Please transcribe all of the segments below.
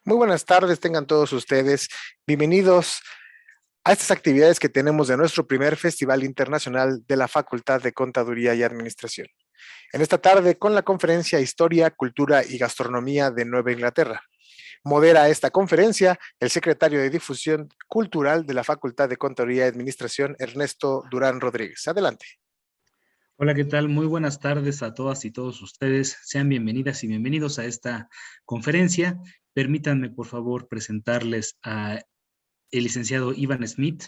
Muy buenas tardes, tengan todos ustedes. Bienvenidos a estas actividades que tenemos de nuestro primer Festival Internacional de la Facultad de Contaduría y Administración. En esta tarde, con la conferencia Historia, Cultura y Gastronomía de Nueva Inglaterra. Modera esta conferencia el secretario de Difusión Cultural de la Facultad de Contaduría y Administración, Ernesto Durán Rodríguez. Adelante. Hola, ¿qué tal? Muy buenas tardes a todas y todos ustedes. Sean bienvenidas y bienvenidos a esta conferencia. Permítanme, por favor, presentarles a el licenciado Ivan Smith,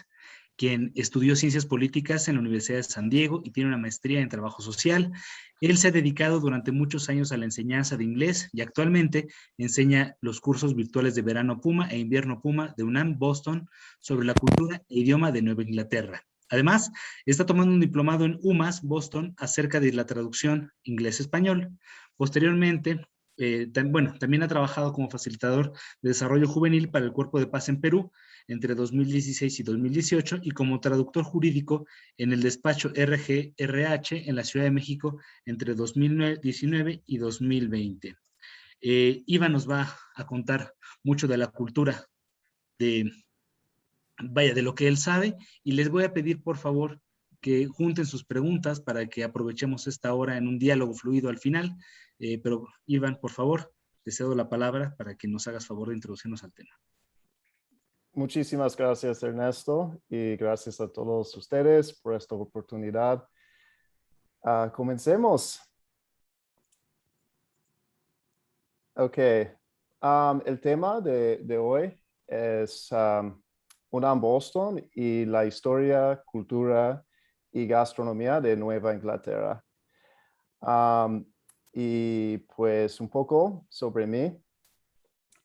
quien estudió Ciencias Políticas en la Universidad de San Diego y tiene una maestría en Trabajo Social. Él se ha dedicado durante muchos años a la enseñanza de inglés y actualmente enseña los cursos virtuales de Verano Puma e Invierno Puma de UNAM Boston sobre la cultura e idioma de Nueva Inglaterra. Además, está tomando un diplomado en UMass Boston acerca de la traducción inglés-español. Posteriormente, también ha trabajado como facilitador de desarrollo juvenil para el Cuerpo de Paz en Perú entre 2016 y 2018 y como traductor jurídico en el despacho RGRH en la Ciudad de México entre 2019 y 2020. Iva nos va a contar mucho de la cultura, de, de lo que él sabe, y les voy a pedir, por favor, que junten sus preguntas para que aprovechemos esta hora en un diálogo fluido al final. Pero, Iván, por favor, te cedo la palabra para que nos hagas favor de introducirnos al tema. Muchísimas gracias, Ernesto, y gracias a todos ustedes por esta oportunidad. Comencemos. Ok. El tema de hoy es UNAM Boston y la historia, cultura y gastronomía de Nueva Inglaterra. Y pues un poco sobre mí.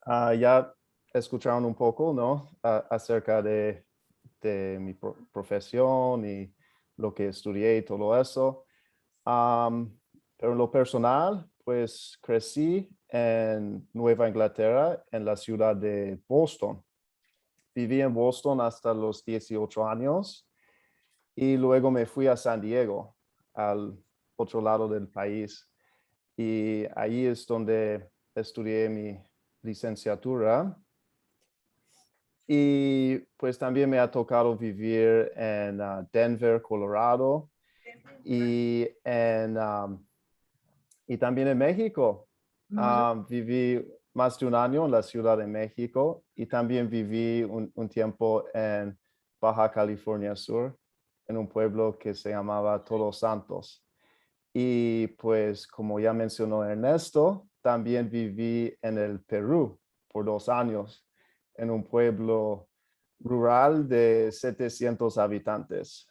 Ya escucharon un poco, ¿no? Acerca de mi profesión y lo que estudié y todo eso. Pero en lo personal, pues crecí en Nueva Inglaterra, en la ciudad de Boston. Viví en Boston hasta los 18 años y luego me fui a San Diego, al otro lado del país. Y ahí es donde estudié mi licenciatura. Y pues también me ha tocado vivir en Denver, Colorado, y, y también en México. Viví más de un año en la Ciudad de México y también viví un tiempo en Baja California Sur, en un pueblo que se llamaba Todos Santos. Y pues como ya mencionó Ernesto, también viví en el Perú por 2 años, en un pueblo rural de 700 habitantes.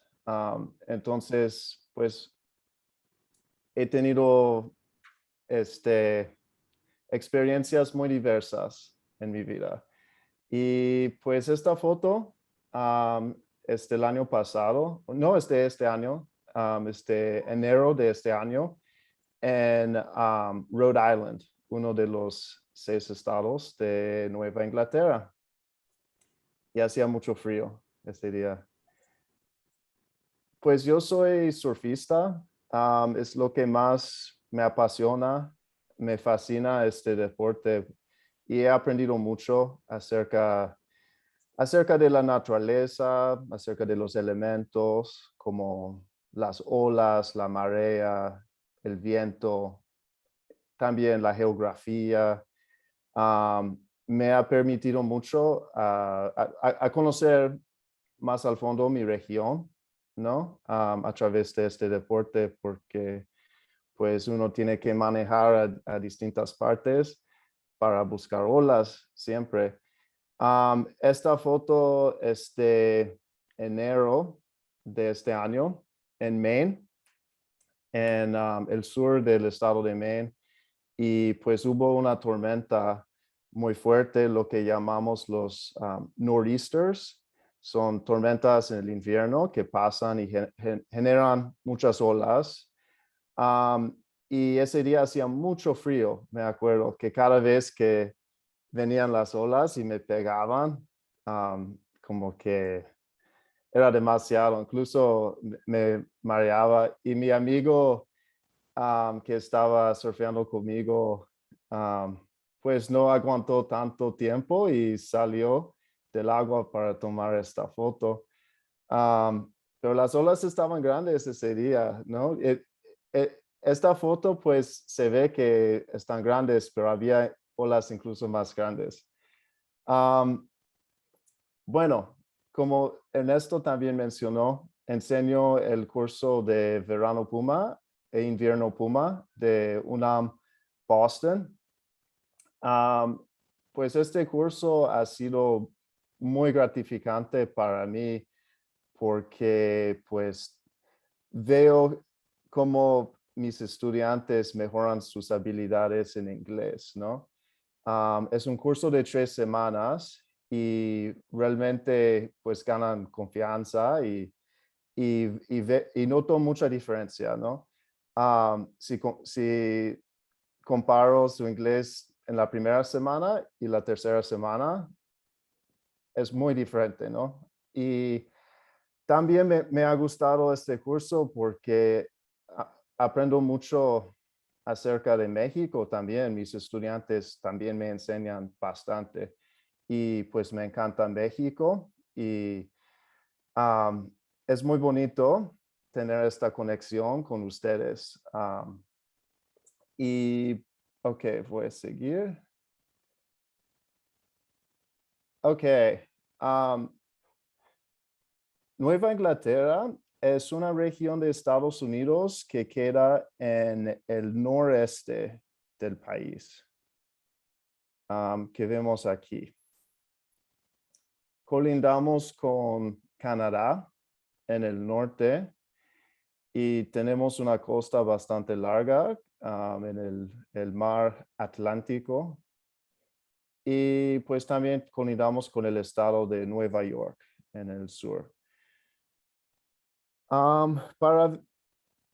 Entonces, pues he tenido experiencias muy diversas en mi vida. Y pues esta foto es del año pasado, no es de este año, enero de este año, en Rhode Island, uno de los 6 estados de Nueva Inglaterra. Y hacía mucho frío este día. Pues yo soy surfista, es lo que más me apasiona, me fascina este deporte y he aprendido mucho acerca de la naturaleza, acerca de los elementos como las olas, la marea, el viento, también la geografía. Me ha permitido mucho a conocer más al fondo mi región, ¿no? A través de este deporte, porque pues uno tiene que manejar a distintas partes para buscar olas siempre. Esta foto es de enero de este año en Maine, en el sur del estado de Maine, y pues hubo una tormenta muy fuerte, lo que llamamos los nor'easters. Son tormentas en el invierno que pasan y generan muchas olas. Y ese día hacía mucho frío, me acuerdo, que cada vez que venían las olas y me pegaban, como que era demasiado, incluso me mareaba. Y mi amigo que estaba surfeando conmigo, pues no aguantó tanto tiempo y salió del agua para tomar esta foto. Pero las olas estaban grandes ese día, ¿no? Esta foto pues se ve que están grandes, pero había olas incluso más grandes. Bueno, como Ernesto también mencionó, enseño el curso de Verano Puma e Invierno Puma de UNAM Boston. Pues este curso ha sido muy gratificante para mí porque pues veo cómo mis estudiantes mejoran sus habilidades en inglés, ¿no? Es un curso de 3 semanas y realmente pues ganan confianza y noto mucha diferencia, ¿no? Si comparo su inglés en la primera semana y la tercera semana, es muy diferente, ¿no? Y también me ha gustado este curso porque aprendo mucho acerca de México también. Mis estudiantes también me enseñan bastante y pues me encanta México y es muy bonito tener esta conexión con ustedes. Y, ok, voy a seguir. Ok. Nueva Inglaterra es una región de Estados Unidos que queda en el noreste del país, que vemos aquí. Colindamos con Canadá en el norte y tenemos una costa bastante larga en el mar Atlántico. Y pues también colindamos con el estado de Nueva York en el sur. Para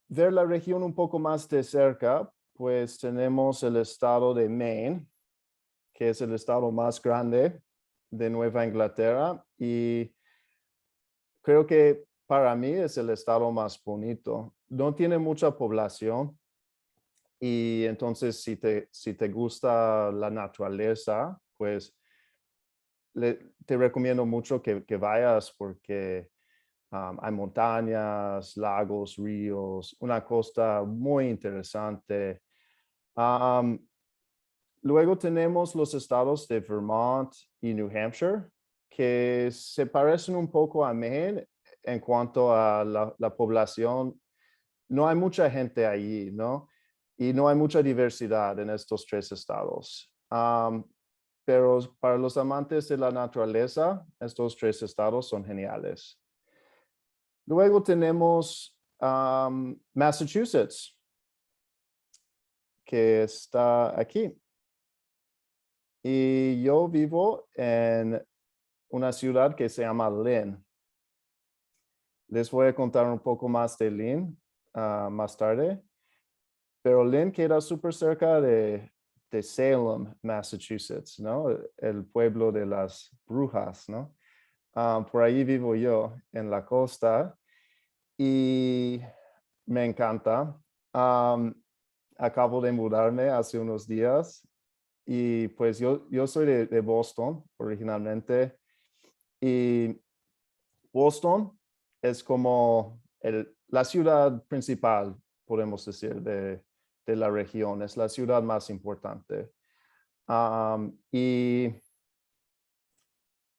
ver la región un poco más de cerca, pues tenemos el estado de Maine, que es el estado más grande de Nueva Inglaterra y creo que para mí es el estado más bonito. No tiene mucha población y entonces si te gusta la naturaleza, pues te recomiendo mucho que vayas porque hay montañas, lagos, ríos, una costa muy interesante. Luego tenemos los estados de Vermont y New Hampshire, que se parecen un poco a Maine en cuanto a la población. No hay mucha gente allí, ¿no? Y no hay mucha diversidad en estos 3 estados. Pero para los amantes de la naturaleza, estos 3 estados son geniales. Luego tenemos Massachusetts, que está aquí. Y yo vivo en una ciudad que se llama Lynn. Les voy a contar un poco más de Lynn más tarde. Pero Lynn queda súper cerca de Salem, Massachusetts, ¿no? El pueblo de las brujas, ¿no? Por ahí vivo yo, en la costa. Y me encanta. Acabo de mudarme hace unos días y pues yo soy de Boston originalmente y Boston es como la ciudad principal, podemos decir, de la región. Es la ciudad más importante. Y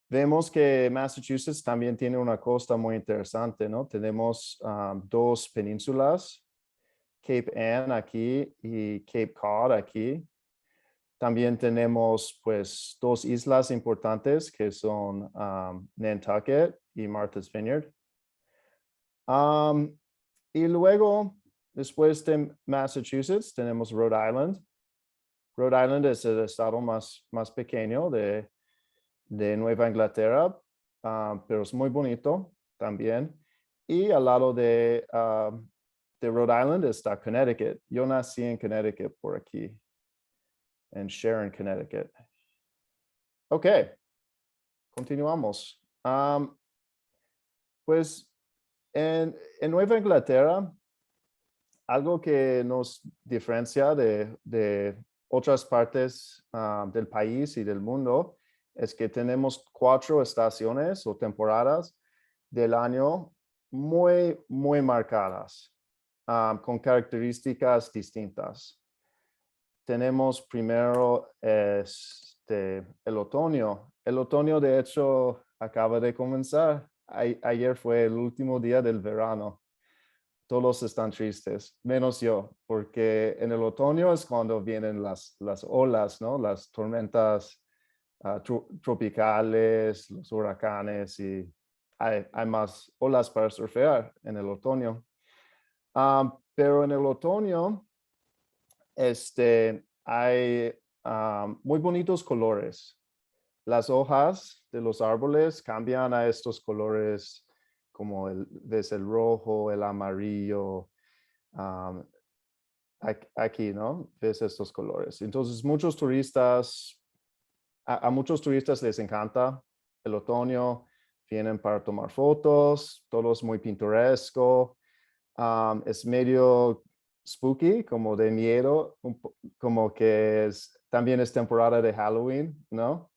vemos que Massachusetts también tiene una costa muy interesante, ¿no? Tenemos 2 penínsulas, Cape Ann aquí y Cape Cod aquí. También tenemos pues 2 islas importantes que son Nantucket y Martha's Vineyard. Y luego, después de Massachusetts, tenemos Rhode Island. Rhode Island es el estado más pequeño de Nueva Inglaterra, pero es muy bonito también. Y al lado de Rhode Island está Connecticut. Yo nací en Connecticut por aquí, en Sharon, Connecticut. Ok, continuamos. Pues en Nueva Inglaterra, algo que nos diferencia de otras partes del país y del mundo es que tenemos 4 estaciones o temporadas del año muy marcadas, con características distintas. Tenemos primero el otoño. El otoño, de hecho, acaba de comenzar. Ayer fue el último día del verano. Todos están tristes, menos yo, porque en el otoño es cuando vienen las olas, ¿no? Las tormentas tropicales, los huracanes, y hay más olas para surfear en el otoño. Pero en el otoño hay muy bonitos colores. Las hojas de los árboles cambian a estos colores como desde el rojo, el amarillo. Aquí, ¿no? Ves estos colores. Entonces, muchos turistas, a muchos turistas les encanta el otoño. Vienen para tomar fotos, todo es muy pintoresco. Es medio spooky, como de miedo, como que también es temporada de Halloween, ¿no?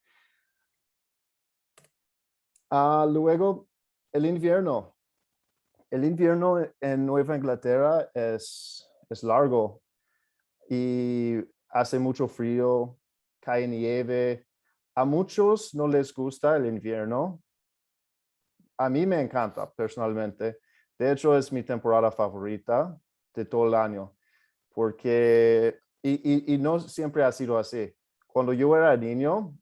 Luego, el invierno. El invierno en Nueva Inglaterra es largo y hace mucho frío, cae nieve. A muchos no les gusta el invierno. A mí me encanta personalmente. De hecho, es mi temporada favorita de todo el año, porque, y no siempre ha sido así. Cuando yo era niño,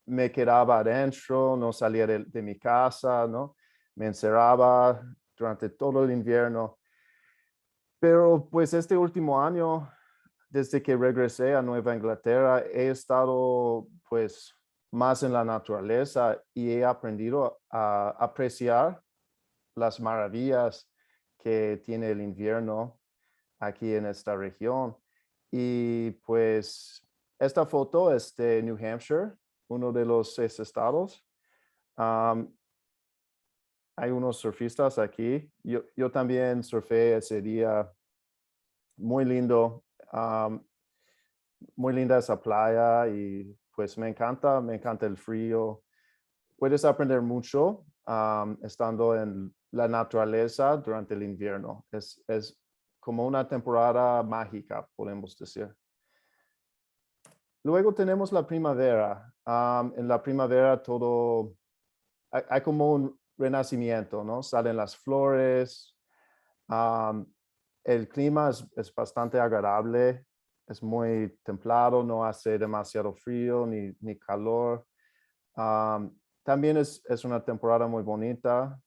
me quedaba adentro, no salía de mi casa, ¿no? Me encerraba durante todo el invierno. Pero pues este último año, desde que regresé a Nueva Inglaterra, he estado pues más en la naturaleza y he aprendido a apreciar las maravillas que tiene el invierno aquí en esta región. Y pues esta foto es de New Hampshire, uno de los 6 estados. Hay unos surfistas aquí. Yo también surfé ese día. Muy lindo. Muy linda esa playa y pues me encanta el frío. Puedes aprender mucho estando en la naturaleza durante el invierno. Es como una temporada mágica, podemos decir. Luego tenemos la primavera. En la primavera todo, hay como un renacimiento, ¿no? Salen las flores. El clima es bastante agradable. Es muy templado, no hace demasiado frío ni calor. También es una temporada muy bonita.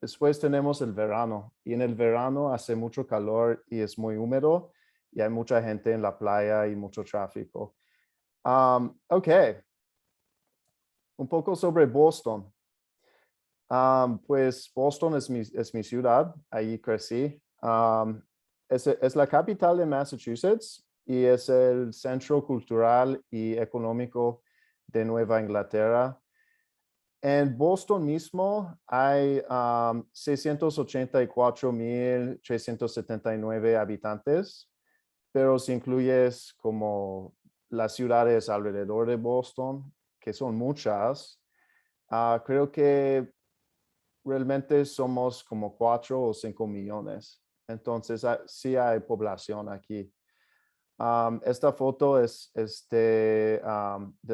Después tenemos el verano y en el verano hace mucho calor y es muy húmedo y hay mucha gente en la playa y mucho tráfico. Ok, un poco sobre Boston. Pues Boston es mi ciudad, ahí crecí. Es la capital de Massachusetts y es el centro cultural y económico de Nueva Inglaterra. En Boston mismo hay 684,379 habitantes, pero si incluyes como las ciudades alrededor de Boston, que son muchas, creo que realmente somos como 4 o 5 millones. Entonces, sí hay población aquí. Esta foto es del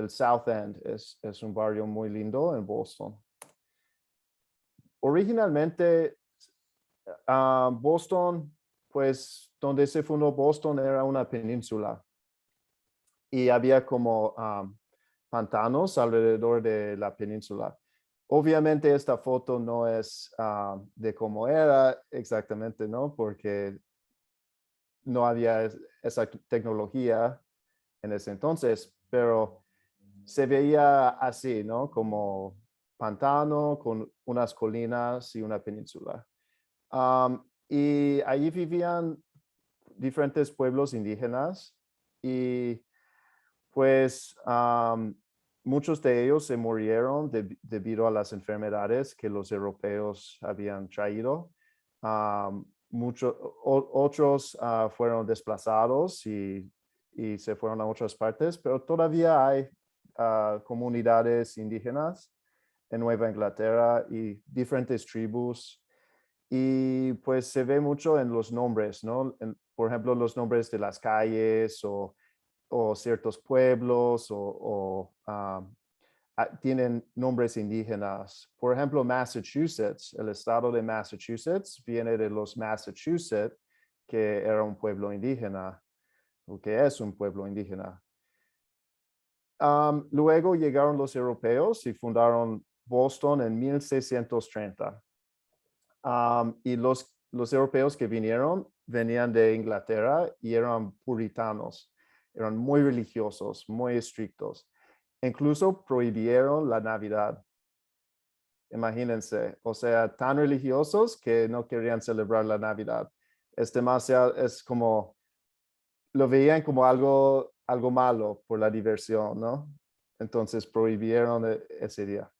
South End. Es un barrio muy lindo en Boston. Originalmente, Boston, pues donde se fundó Boston era una península y había como pantanos alrededor de la península. Obviamente esta foto no es de cómo era exactamente, ¿no? Porque no había esa tecnología en ese entonces, pero se veía así, ¿no? Como pantano con unas colinas y una península. Y allí vivían diferentes pueblos indígenas y pues muchos de ellos se murieron debido a las enfermedades que los europeos habían traído. Otros fueron desplazados y y se fueron a otras partes, pero todavía hay comunidades indígenas en Nueva Inglaterra y diferentes tribus. Y pues se ve mucho en los nombres, ¿no? Por ejemplo, los nombres de las calles o ciertos pueblos tienen nombres indígenas. Por ejemplo, Massachusetts, el estado de Massachusetts viene de los Massachusetts, que era un pueblo indígena, o que es un pueblo indígena. Luego llegaron los europeos y fundaron Boston en 1630. Y los europeos que venían de Inglaterra y eran puritanos, eran muy religiosos, muy estrictos. Incluso prohibieron la Navidad. Imagínense, o sea, tan religiosos que no querían celebrar la Navidad. Es como, lo veían como algo malo por la diversión, ¿no? Entonces prohibieron ese día.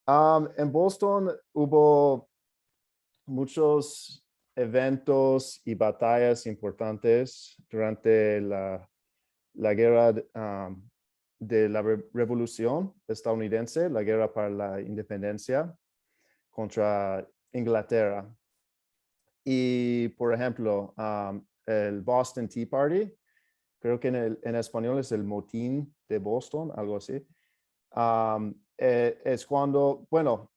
En Boston hubo muchos eventos y batallas importantes durante la guerra de la Revolución estadounidense, la guerra para la independencia contra Inglaterra. Y, por ejemplo, el Boston Tea Party, creo que en español es el motín de Boston, algo así. Es cuando, bueno,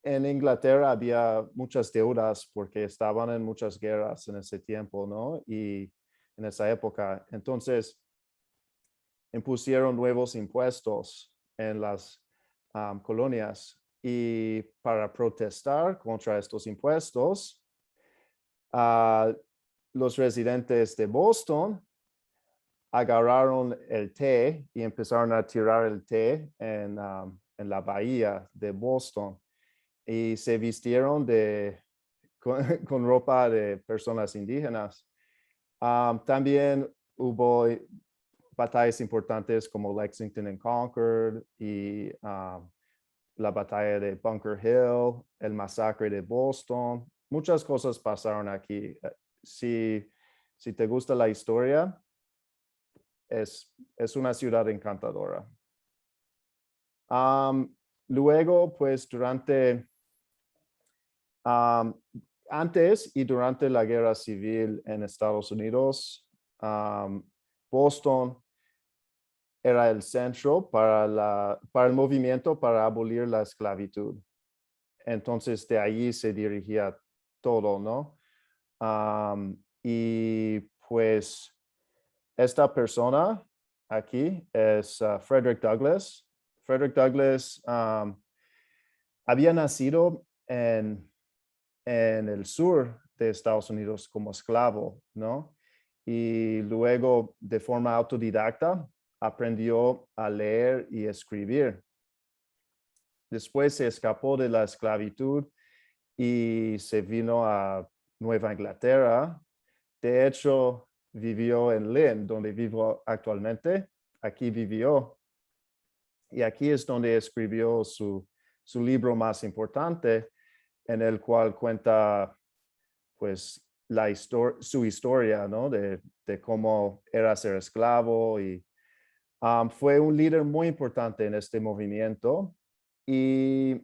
en Inglaterra había muchas deudas porque estaban en muchas guerras en ese tiempo, ¿no? Y en esa época. Entonces, impusieron nuevos impuestos en las colonias y para protestar contra estos impuestos, los residentes de Boston agarraron el té y empezaron a tirar el té en la bahía de Boston y se vistieron con ropa de personas indígenas. También hubo batallas importantes como Lexington and Concord y la batalla de Bunker Hill, el masacre de Boston. Muchas cosas pasaron aquí. Si te gusta la historia, es una ciudad encantadora. Luego, pues antes y durante la guerra civil en Estados Unidos, Boston era el centro para el movimiento para abolir la esclavitud. Entonces, de allí se dirigía todo, ¿no? Y pues esta persona aquí es Frederick Douglass. Frederick Douglass había nacido en el sur de Estados Unidos como esclavo, ¿no? Y luego, de forma autodidacta, aprendió a leer y escribir. Después se escapó de la esclavitud y se vino a Nueva Inglaterra. De hecho, vivió en Lynn, donde vivo actualmente. Aquí vivió. Y aquí es donde escribió su libro más importante, en el cual cuenta, pues, su historia, ¿no? De cómo era ser esclavo y fue un líder muy importante en este movimiento y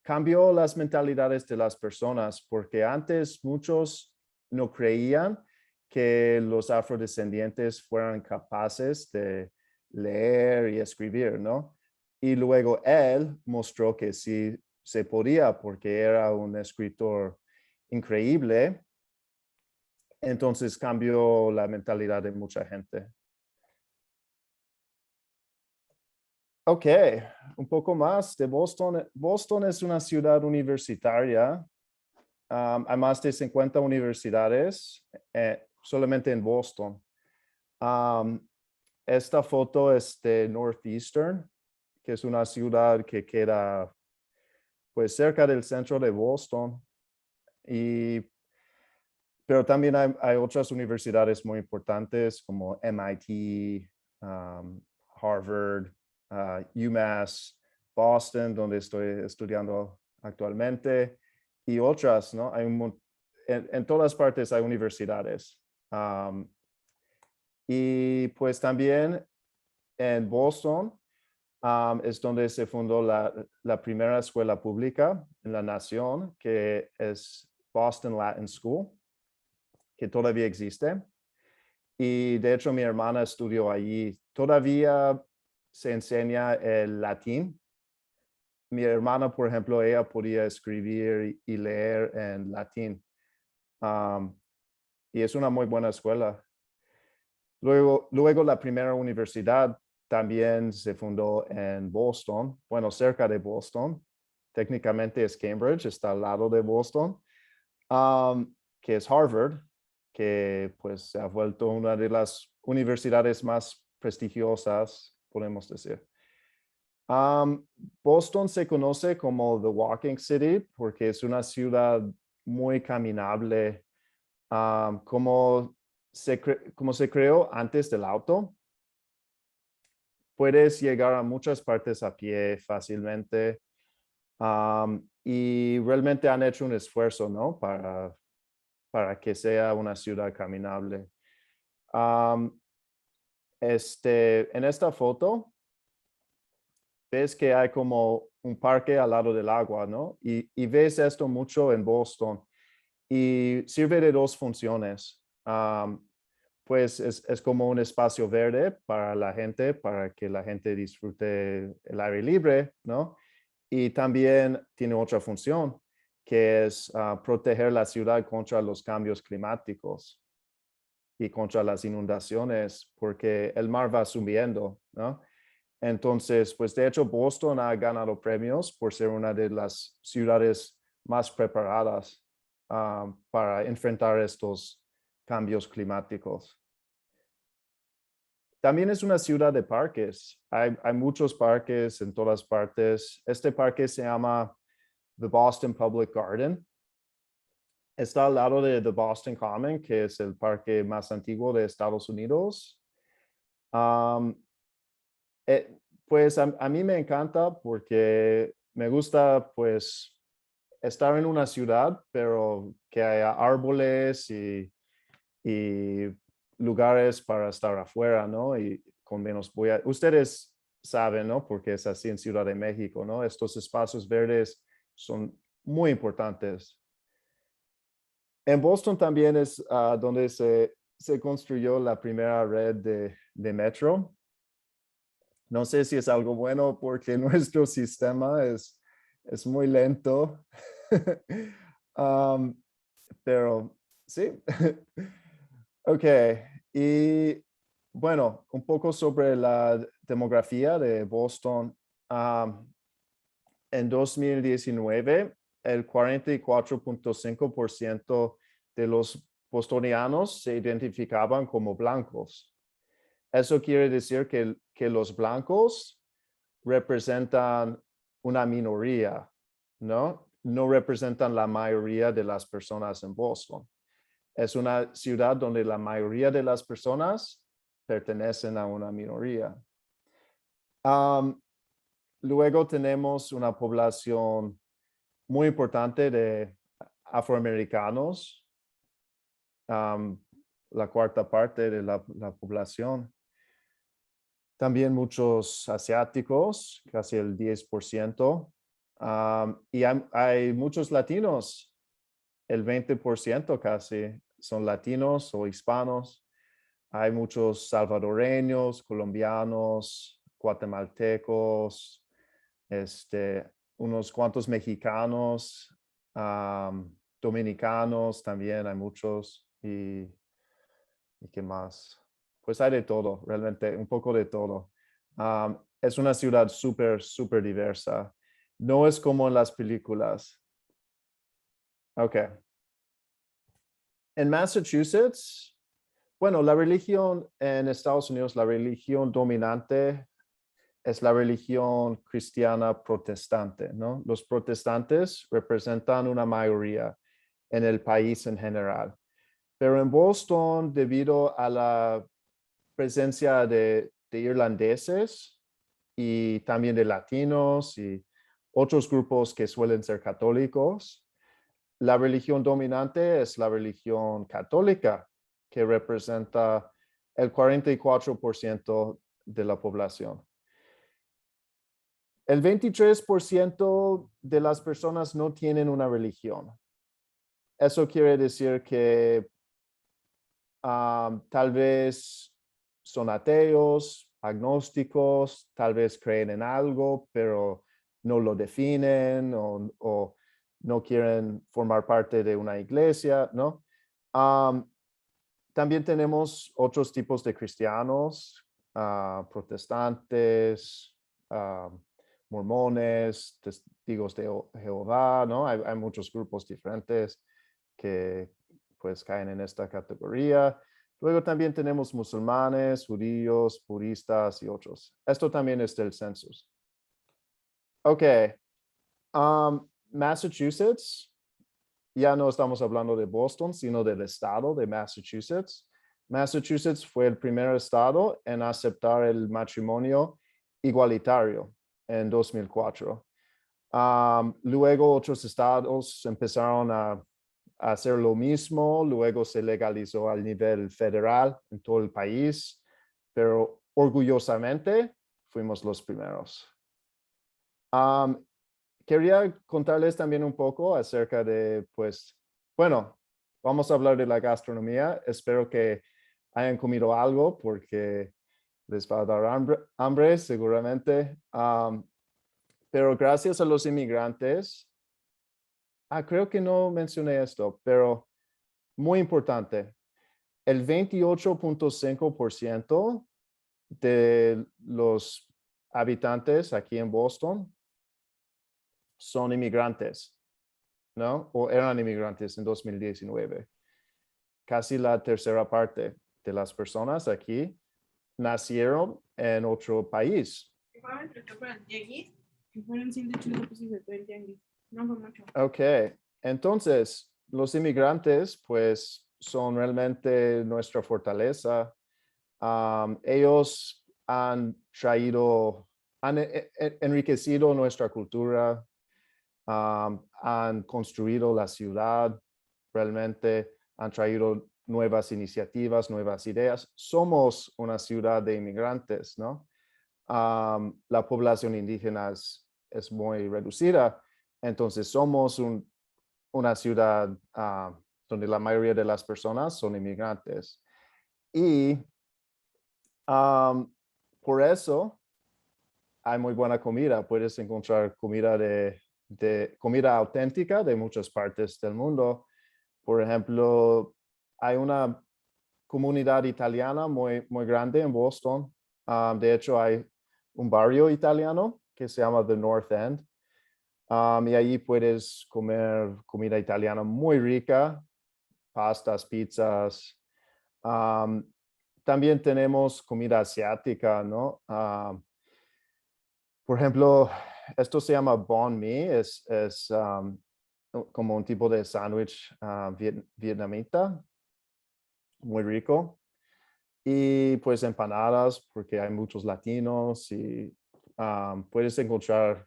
cambió las mentalidades de las personas porque antes muchos no creían que los afrodescendientes fueran capaces de leer y escribir, ¿no? Y luego él mostró que sí se podía porque era un escritor increíble. Entonces cambió la mentalidad de mucha gente. Ok, un poco más de Boston. Boston es una ciudad universitaria. Hay más de 50 universidades solamente en Boston. Esta foto es de Northeastern, que es una ciudad que queda pues cerca del centro de Boston. Pero también hay otras universidades muy importantes como MIT, Harvard, UMass, Boston, donde estoy estudiando actualmente, y otras, ¿no? En todas partes hay universidades. Um, y pues también en Boston es donde se fundó la primera escuela pública en la nación, que es Boston Latin School, que todavía existe. Y de hecho mi hermana estudió allí. Todavía se enseña el latín. Mi hermana, por ejemplo, ella podía escribir y leer en latín. Y es una muy buena escuela. Luego la primera universidad también se fundó en Boston, bueno, cerca de Boston. Técnicamente es Cambridge, está al lado de Boston, que es Harvard, que pues se ha vuelto una de las universidades más prestigiosas, podemos decir. Boston se conoce como The Walking City porque es una ciudad muy caminable, como se creó antes del auto. Puedes llegar a muchas partes a pie fácilmente, y realmente han hecho un esfuerzo, ¿no? Para que sea una ciudad caminable. En esta foto, ves que hay como un parque al lado del agua, ¿no? Y ves esto mucho en Boston. Y sirve de dos funciones. Pues es como un espacio verde para la gente, para que la gente disfrute el aire libre, ¿no? Y también tiene otra función, que es proteger la ciudad contra los cambios climáticos y contra las inundaciones, porque el mar va subiendo, ¿no? Entonces, pues de hecho, Boston ha ganado premios por ser una de las ciudades más preparadas para enfrentar estos cambios climáticos. También es una ciudad de parques. Hay muchos parques en todas partes. Este parque se llama The Boston Public Garden. Está al lado de The Boston Common, que es el parque más antiguo de Estados Unidos. Pues a mí me encanta porque me gusta pues estar en una ciudad, pero que haya árboles y lugares para estar afuera, ¿no? Y con menos bulla. Ustedes saben, ¿no? Porque es así en Ciudad de México, ¿no? Estos espacios verdes son muy importantes. En Boston también es donde se construyó la primera red de metro. No sé si es algo bueno porque nuestro sistema es muy lento. Pero sí. Ok, y bueno, un poco sobre la demografía de Boston. En 2019, el 44.5% de los bostonianos se identificaban como blancos. Eso quiere decir que los blancos representan una minoría, ¿no? No representan la mayoría de las personas en Boston. Es una ciudad donde la mayoría de las personas pertenecen a una minoría. Luego tenemos una población muy importante de afroamericanos, la cuarta parte de la población. También muchos asiáticos, casi el 10%. Y hay muchos latinos, el 20% casi son latinos o hispanos. Hay muchos salvadoreños, colombianos, guatemaltecos, unos cuantos mexicanos, dominicanos también hay muchos. ¿Y qué más? Pues hay de todo, realmente, un poco de todo. Es una ciudad súper, súper diversa. No es como en las películas. Ok. En Massachusetts, bueno, la religión en Estados Unidos, la religión dominante es la religión cristiana protestante, ¿no? Los protestantes representan una mayoría en el país en general. Pero en Boston, debido a la presencia de irlandeses y también de latinos y otros grupos que suelen ser católicos, la religión dominante es la religión católica. que representa el 44% de la población. El 23% de las personas no tienen una religión. Eso quiere decir que tal vez son ateos, agnósticos, tal vez creen en algo, pero no lo definen o no quieren formar parte de una iglesia, ¿no? También tenemos otros tipos de cristianos, protestantes, mormones, testigos de Jehová, ¿no? Hay muchos grupos diferentes que pues caen en esta categoría. Luego también tenemos musulmanes, judíos, budistas y otros. Esto también es del census. Ok. Massachusetts, ya no estamos hablando de Boston, sino del estado de Massachusetts. Massachusetts fue el primer estado en aceptar el matrimonio igualitario en 2004. Luego otros estados empezaron a hacer lo mismo, luego se legalizó al nivel federal en todo el país, pero orgullosamente fuimos los primeros. Quería contarles también un poco acerca de, pues, bueno, vamos a hablar de la gastronomía. Espero que hayan comido algo porque les va a dar hambre seguramente. Pero gracias a los inmigrantes, creo que no mencioné esto, pero muy importante, el 28.5% de los habitantes aquí en Boston son inmigrantes, ¿no? O eran inmigrantes en 2019. Casi la tercera parte de las personas aquí nacieron en otro país. Ok, entonces los inmigrantes pues son realmente nuestra fortaleza. Ellos han enriquecido nuestra cultura, han construido la ciudad, realmente han traído nuevas iniciativas, nuevas ideas. Somos una ciudad de inmigrantes, ¿no? La población indígena es muy reducida, entonces somos una ciudad donde la mayoría de las personas son inmigrantes. Y por eso hay muy buena comida. Puedes encontrar comida comida auténtica de muchas partes del mundo. Por ejemplo, hay una comunidad italiana muy, muy grande en Boston. De hecho, hay un barrio italiano que se llama The North End. Y allí puedes comer comida italiana muy rica, pastas, pizzas. También tenemos comida asiática, ¿no? Por ejemplo, esto se llama banh mi, es como un tipo de sándwich vietnamita, muy rico. Y pues empanadas, porque hay muchos latinos y puedes encontrar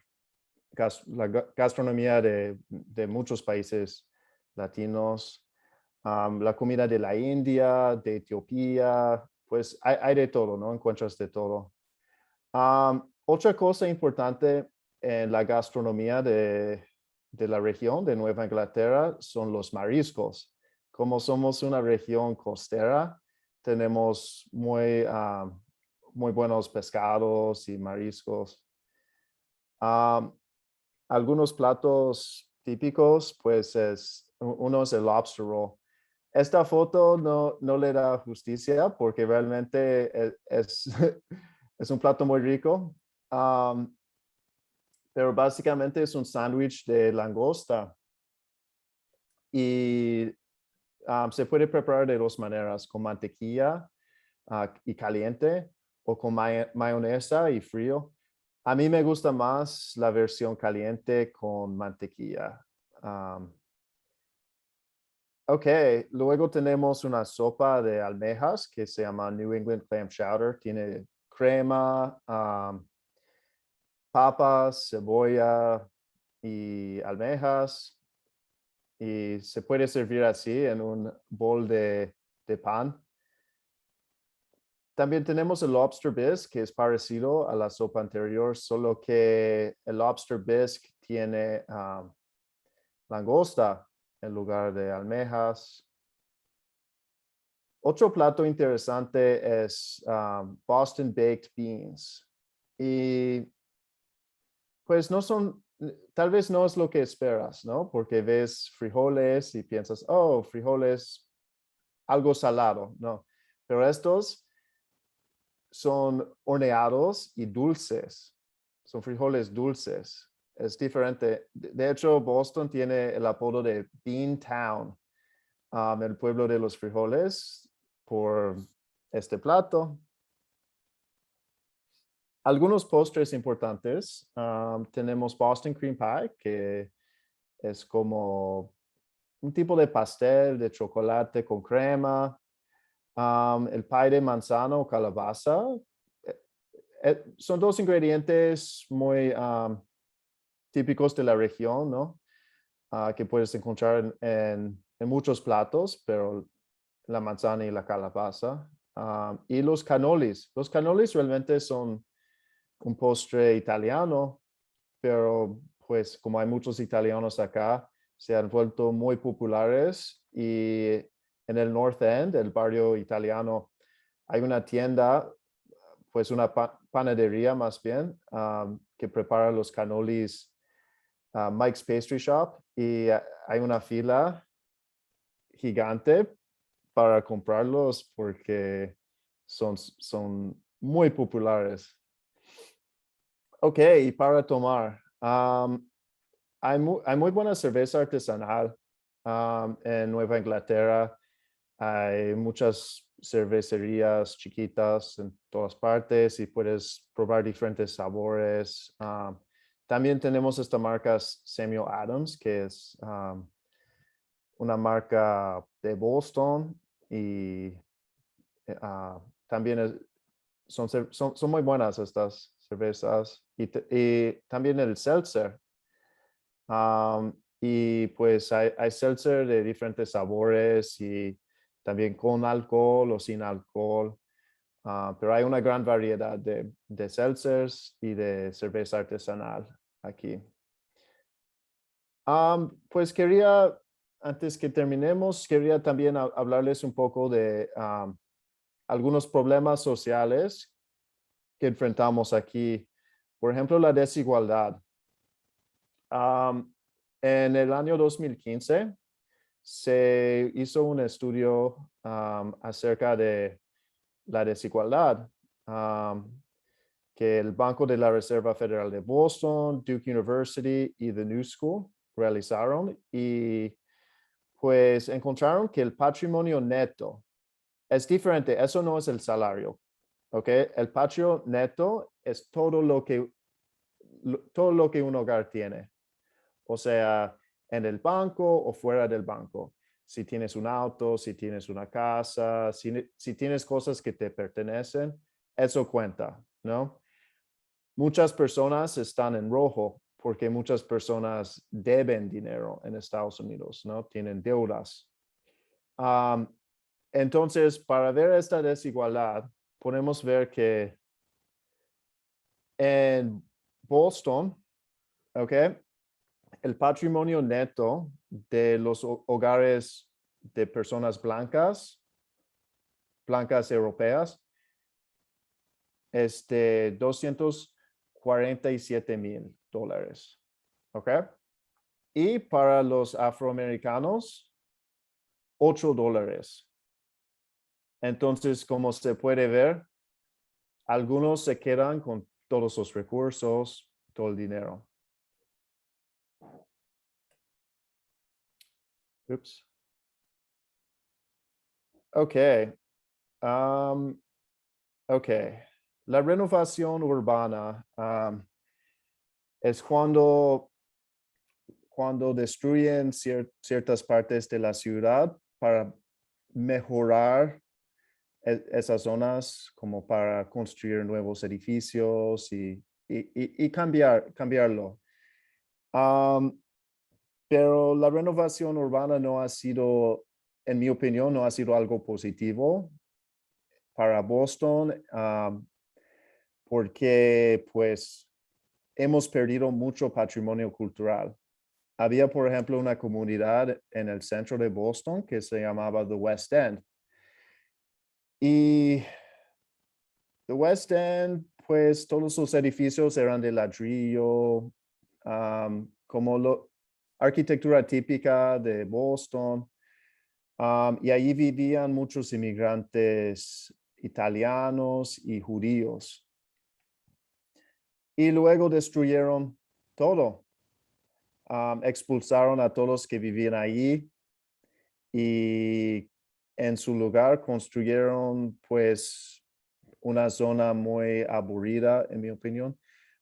la gastronomía de muchos países latinos. La comida de la India, de Etiopía, pues hay de todo, ¿no? Encuentras de todo. Otra cosa importante en la gastronomía de la región de Nueva Inglaterra son los mariscos. Como somos una región costera, tenemos muy buenos pescados y mariscos. Algunos platos típicos, pues uno es el lobster roll. Esta foto no le da justicia porque realmente es un plato muy rico. Pero básicamente es un sándwich de langosta y se puede preparar de dos maneras, con mantequilla y caliente o con mayonesa y frío. A mí me gusta más la versión caliente con mantequilla. Ok, luego tenemos una sopa de almejas que se llama New England Clam Chowder. Tiene crema, papas, cebolla y almejas. Y se puede servir así en un bol de de pan. También tenemos el lobster bisque, que es parecido a la sopa anterior, solo que el lobster bisque tiene langosta en lugar de almejas. Otro plato interesante es Boston Baked Beans. Y pues no son, tal vez no es lo que esperas, ¿no? Porque ves frijoles y piensas, oh, frijoles, algo salado, no. Pero estos son horneados y dulces. Son frijoles dulces. Es diferente. De hecho, Boston tiene el apodo de Bean Town, el pueblo de los frijoles, por este plato. Algunos postres importantes. Tenemos Boston Cream Pie, que es como un tipo de pastel de chocolate con crema. El pie de manzana o calabaza. Son dos ingredientes muy típicos de la región, ¿no? Que puedes encontrar en muchos platos, pero la manzana y la calabaza. Y los cannolis. Los cannolis realmente son un postre italiano, pero pues como hay muchos italianos acá, se han vuelto muy populares y en el North End, el barrio italiano, hay una tienda, pues una panadería más bien, que prepara los cannolis, Mike's Pastry Shop, y hay una fila gigante para comprarlos porque son muy populares. Ok, y para tomar, hay muy buena cerveza artesanal en Nueva Inglaterra. Hay muchas cervecerías chiquitas en todas partes y puedes probar diferentes sabores. También tenemos esta marca Samuel Adams, que es una marca de Boston y también son muy buenas estas cervezas. Y también el seltzer. Y pues hay seltzer de diferentes sabores y también con alcohol o sin alcohol. Pero hay una gran variedad de seltzers y de cerveza artesanal aquí. Pues antes que terminemos, quería también hablarles un poco de algunos problemas sociales que enfrentamos aquí. Por ejemplo, la desigualdad. En el año 2015 se hizo un estudio acerca de la desigualdad que el Banco de la Reserva Federal de Boston, Duke University y The New School realizaron y pues encontraron que el patrimonio neto es diferente. Eso no es el salario, ¿ok? El patrimonio neto es todo lo que un hogar tiene. O sea, en el banco o fuera del banco. Si tienes un auto, si tienes una casa, si tienes cosas que te pertenecen, eso cuenta, ¿no? Muchas personas están en rojo porque muchas personas deben dinero en Estados Unidos, ¿no? Tienen deudas. Entonces, para ver esta desigualdad, podemos ver que en Boston, ¿ok? El patrimonio neto de los hogares de personas blancas europeas, es de $247,000. ¿Ok? Y para los afroamericanos, $8. Entonces, como se puede ver, algunos se quedan con todos los recursos, todo el dinero. Oops. Ok. Ok. La renovación urbana es cuando destruyen ciertas partes de la ciudad para mejorar esas zonas, como para construir nuevos edificios y cambiarlo. Pero la renovación urbana no ha sido en mi opinión, no ha sido algo positivo para Boston, porque pues hemos perdido mucho patrimonio cultural. Había, por ejemplo, una comunidad en el centro de Boston que se llamaba The West End. Y The West End, pues todos sus edificios eran de ladrillo, como arquitectura típica de Boston. Y allí vivían muchos inmigrantes italianos y judíos. Y luego destruyeron todo. Expulsaron a todos que vivían allí y en su lugar construyeron pues una zona muy aburrida, en mi opinión,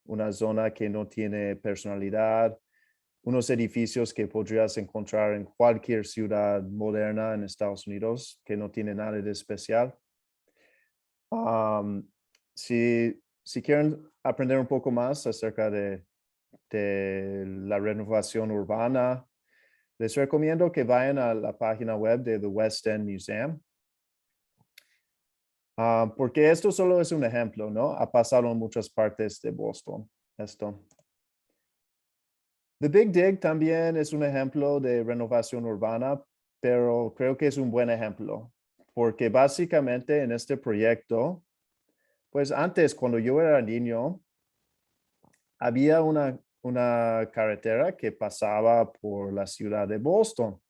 una zona que no tiene personalidad, unos edificios que podrías encontrar en cualquier ciudad moderna en Estados Unidos, que no tiene nada de especial. Si quieren aprender un poco más acerca de la renovación urbana, les recomiendo que vayan a la página web de The West End Museum. Porque esto solo es un ejemplo, ¿no? Ha pasado en muchas partes de Boston, esto. The Big Dig también es un ejemplo de renovación urbana, pero creo que es un buen ejemplo, porque básicamente en este proyecto, pues antes, cuando yo era niño, había una carretera que pasaba por la ciudad de Boston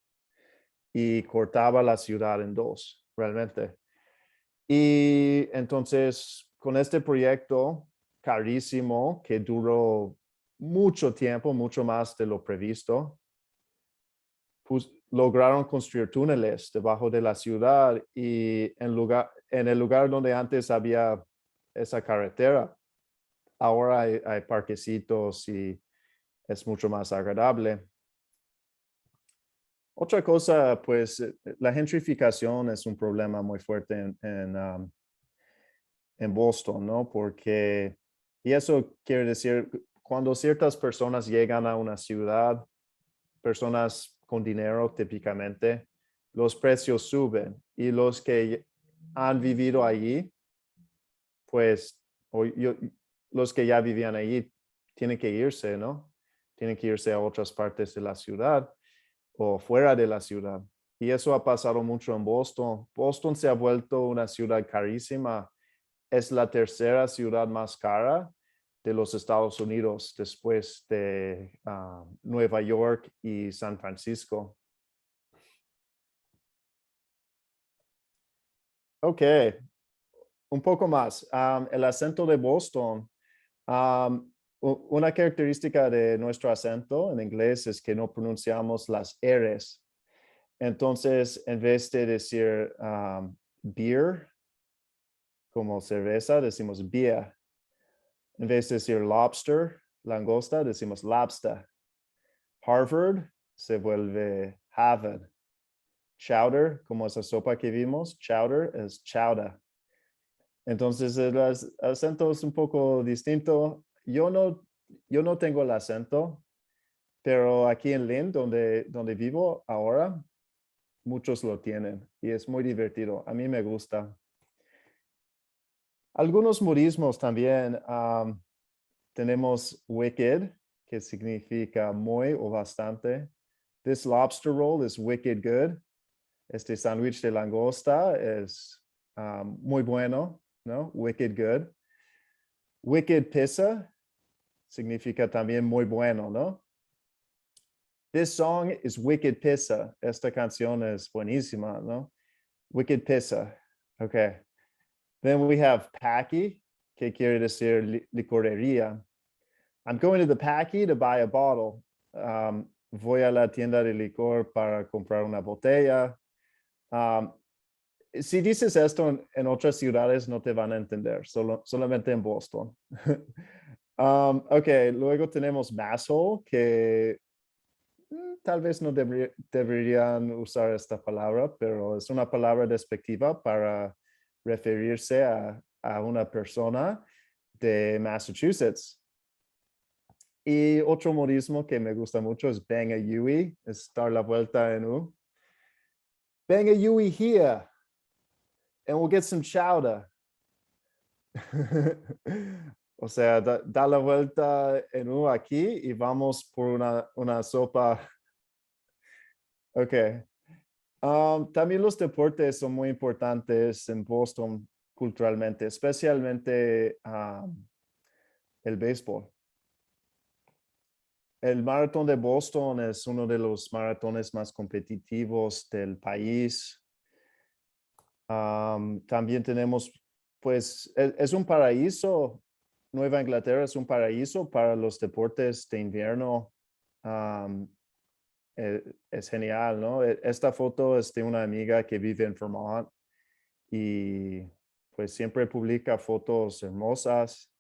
y cortaba la ciudad en dos, realmente. Y entonces, con este proyecto carísimo que duró mucho tiempo, mucho más de lo previsto, pues lograron construir túneles debajo de la ciudad y en el lugar donde antes había esa carretera, ahora hay parquecitos y es mucho más agradable. Otra cosa, pues la gentrificación es un problema muy fuerte en Boston, ¿no? Porque, y eso quiere decir, cuando ciertas personas llegan a una ciudad, personas con dinero típicamente, los precios suben y los que han vivido allí, pues, los que ya vivían allí tienen que irse, ¿no? Tienen que irse a otras partes de la ciudad o fuera de la ciudad. Y eso ha pasado mucho en Boston. Boston se ha vuelto una ciudad carísima. Es la tercera ciudad más cara de los Estados Unidos después de Nueva York y San Francisco. Ok, un poco más. El acento de Boston. Una característica de nuestro acento en inglés es que no pronunciamos las R's. Entonces, en vez de decir beer, como cerveza, decimos beer. En vez de decir lobster, langosta, decimos lobster. Harvard se vuelve Harvard. Chowder, como esa sopa que vimos, chowder es chowder. Entonces el acento es un poco distinto. Yo no tengo el acento, pero aquí en Lynn, donde vivo ahora, muchos lo tienen y es muy divertido. A mí me gusta. Algunos modismos también. Tenemos wicked, que significa muy o bastante. This lobster roll is wicked good. Este sándwich de langosta es muy bueno, ¿no? Wicked good. Wicked pizza significa también muy bueno, ¿no? This song is wicked pizza. Esta canción es buenísima, ¿no? Wicked pizza. Okay. Then we have Packy, que quiere decir licorería. I'm going to the Packy to buy a bottle. Voy a la tienda de licor para comprar una botella. Si dices esto en otras ciudades, no te van a entender, solamente en Boston. Ok, luego tenemos masshole, que tal vez no deberían usar esta palabra, pero es una palabra despectiva para referirse a una persona de Massachusetts. Y otro modismo que me gusta mucho es bang a Yui, es dar la vuelta en U. bring a Yui here and we'll get some chowder. O sea, da la vuelta en U aquí y vamos por una sopa. Ok. También los deportes son muy importantes en Boston culturalmente, especialmente el béisbol. El maratón de Boston es uno de los maratones más competitivos del país. También tenemos, pues, es un paraíso. Nueva Inglaterra es un paraíso para los deportes de invierno. Es genial, ¿no? Esta foto es de una amiga que vive en Vermont y pues siempre publica fotos hermosas.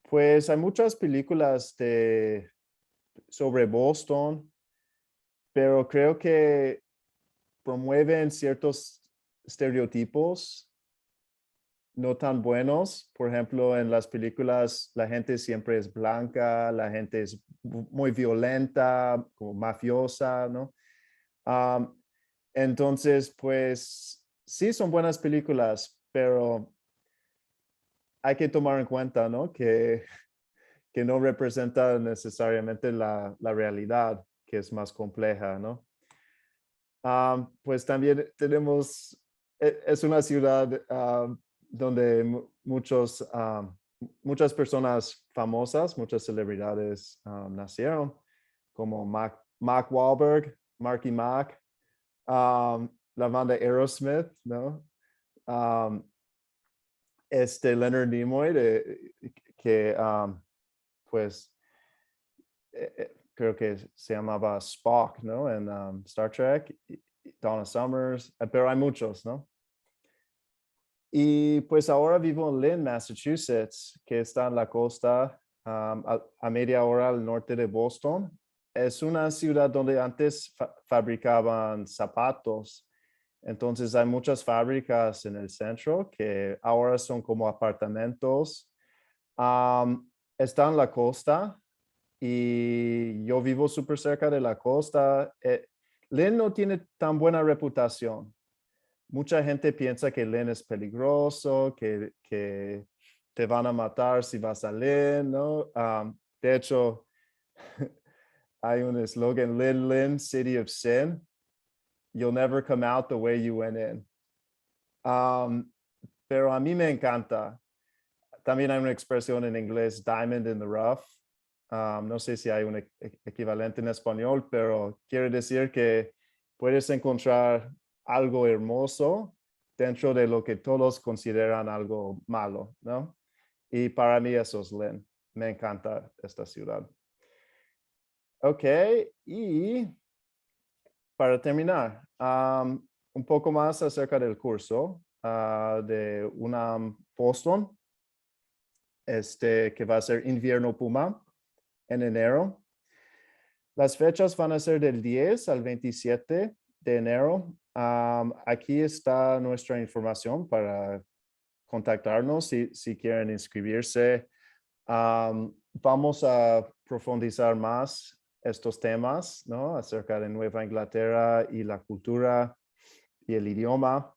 Pues hay muchas películas sobre Boston, pero creo que promueven ciertos estereotipos no tan buenos. Por ejemplo, en las películas la gente siempre es blanca, la gente es muy violenta, como mafiosa, ¿no? Entonces, pues sí, son buenas películas, pero hay que tomar en cuenta, ¿no? Que no representa necesariamente la realidad, que es más compleja, ¿no? Pues también tenemos, es una ciudad donde muchas personas famosas, muchas celebridades nacieron, como Mark Wahlberg, Marky Mark, la banda Aerosmith, ¿no? Leonard Nimoy, que pues creo que se llamaba Spock, ¿no? En Star Trek, Donna Summers, pero hay muchos, ¿no? Y pues ahora vivo en Lynn, Massachusetts, que está en la costa, a media hora al norte de Boston. Es una ciudad donde antes fabricaban zapatos. Entonces hay muchas fábricas en el centro que ahora son como apartamentos. Está en la costa y yo vivo súper cerca de la costa. Lynn no tiene tan buena reputación. Mucha gente piensa que Lynn es peligroso, que te van a matar si vas a Lynn, ¿no? De hecho, hay un eslogan, Lynn, Lynn, City of Sin. You'll never come out the way you went in. Pero a mí me encanta. También hay una expresión en inglés, diamond in the rough. No sé si hay un equivalente en español, pero quiere decir que puedes encontrar algo hermoso dentro de lo que todos consideran algo malo, ¿no? Y para mí eso es Lynn. Me encanta esta ciudad. Ok, y para terminar, un poco más acerca del curso de UNAM Boston, que va a ser Invierno Puma en enero. Las fechas van a ser del 10 al 27 de enero. Aquí está nuestra información para contactarnos si quieren inscribirse. Vamos a profundizar más estos temas, ¿no? Acerca de Nueva Inglaterra y la cultura y el idioma.